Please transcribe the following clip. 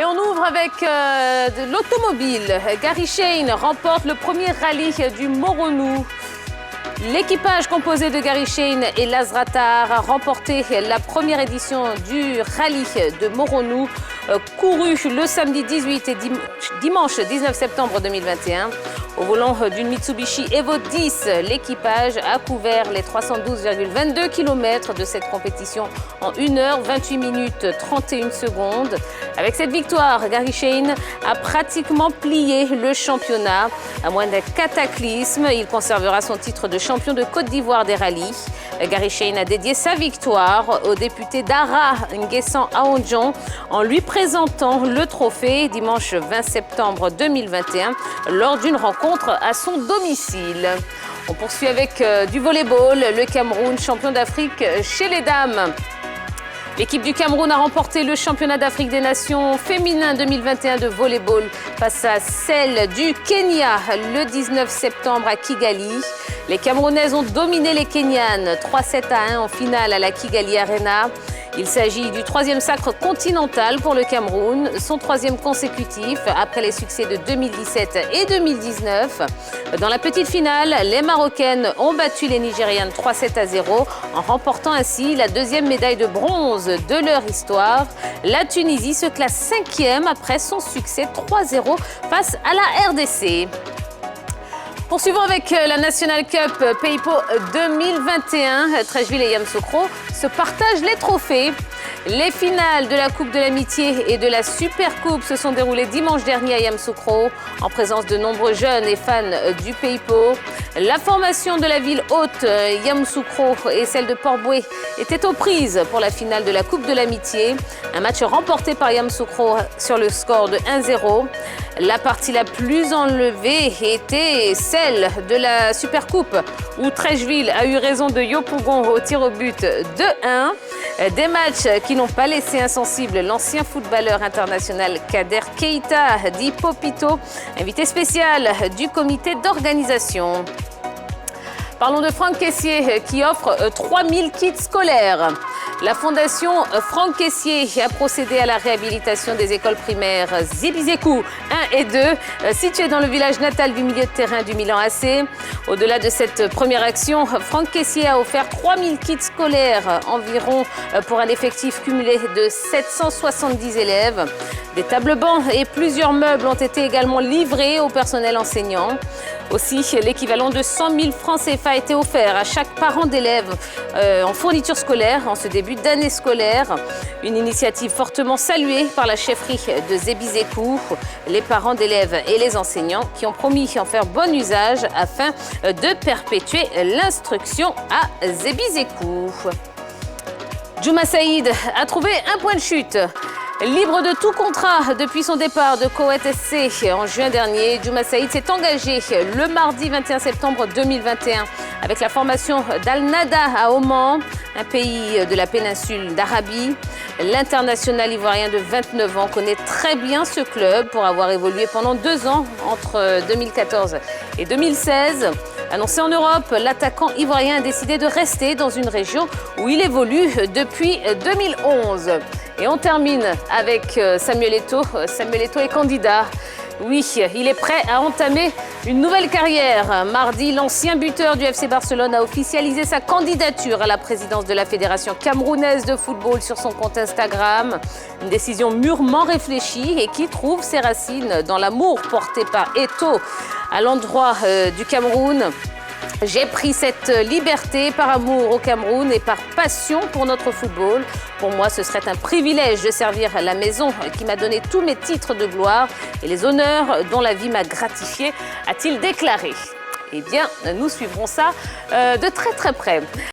Et on ouvre avec de l'automobile. Gary Shane remporte le premier rallye du Moronou. L'équipage composé de Gary Shane et Laz Rattar a remporté la première édition du rallye de Moronou, couru le samedi 18 et dimanche 19 septembre 2021. Au volant d'une Mitsubishi Evo 10, l'équipage a couvert les 312,22 km de cette compétition en 1 h 28 minutes 31 secondes. Avec cette victoire, Gary Shane a pratiquement plié le championnat. À moins d'un cataclysme, il conservera son titre de champion de Côte d'Ivoire des rallyes. Gary Shane a dédié sa victoire au député Dara Nguessan Aondjon en lui présentant le trophée dimanche 20 septembre 2021 lors d'une rencontre à son domicile. On poursuit avec du volleyball. Le Cameroun, champion d'Afrique chez les dames. L'équipe du Cameroun a remporté le championnat d'Afrique des Nations féminin 2021 de volleyball face à celle du Kenya le 19 septembre à Kigali. Les Camerounaises ont dominé les Kenyanes 3-7-1 en finale à la Kigali Arena. Il s'agit du 3e sacre continental pour le Cameroun, son 3e consécutif après les succès de 2017 et 2019. Dans la petite finale, les Marocaines ont battu les Nigérianes 3-7-0 en remportant ainsi la 2e médaille de bronze de leur histoire. La Tunisie se classe 5e après son succès 3-0 face à la RDC. Poursuivons avec la National Cup Peipo 2021. Treichville et Yamoussoukro se partagent les trophées. Les finales de la Coupe de l'Amitié et de la Super Coupe se sont déroulées dimanche dernier à Yamoussoukro en présence de nombreux jeunes et fans du Peipo. La formation de la ville haute Yamoussoukro et celle de Port-Bouët étaient aux prises pour la finale de la Coupe de l'Amitié. Un match remporté par Yamoussoukro sur le score de 1-0. La partie la plus enlevée était celle de la Super Coupe où Treichville a eu raison de Yopougon au tir au but 2-1. Des matchs qui n'ont pas laissé insensible l'ancien footballeur international Kader Keita, dit Popito, invité spécial du comité d'organisation. Parlons de Franck Caissier qui offre 3000 kits scolaires. La fondation Franck Caissier a procédé à la réhabilitation des écoles primaires Zibizekou 1 et 2, situées dans le village natal du milieu de terrain du Milan AC. Au-delà de cette première action, Franck Caissier a offert 3000 kits scolaires environ pour un effectif cumulé de 770 élèves. Des tables bancs et plusieurs meubles ont été également livrés au personnel enseignant. Aussi, l'équivalent de 100 000 francs CFA a été offert à chaque parent d'élèves en fourniture scolaire en ce début d'année scolaire. Une initiative fortement saluée par la chefferie de Zibizekou, les parents d'élèves et les enseignants qui ont promis en faire bon usage afin de perpétuer l'instruction à Zibizekou. Djouma Saïd a trouvé un point de chute. Libre de tout contrat depuis son départ de Koweït SC en juin dernier, Djouma Saïd s'est engagé le mardi 21 septembre 2021 avec la formation d'Al Nahda à Oman, un pays de la péninsule d'Arabie. L'international ivoirien de 29 ans connaît très bien ce club pour avoir évolué pendant 2 ans entre 2014 et 2016. Annoncé en Europe, l'attaquant ivoirien a décidé de rester dans une région où il évolue depuis 2011. Et on termine avec Samuel Eto'o. Samuel Eto'o est candidat. Oui, il est prêt à entamer une nouvelle carrière. Mardi, l'ancien buteur du FC Barcelone a officialisé sa candidature à la présidence de la Fédération camerounaise de football sur son compte Instagram. Une décision mûrement réfléchie et qui trouve ses racines dans l'amour porté par Eto'o à l'endroit du Cameroun. J'ai pris cette liberté par amour au Cameroun et par passion pour notre football. Pour moi, ce serait un privilège de servir la maison qui m'a donné tous mes titres de gloire et les honneurs dont la vie m'a gratifié, a-t-il déclaré. Eh bien, nous suivrons ça de très très près.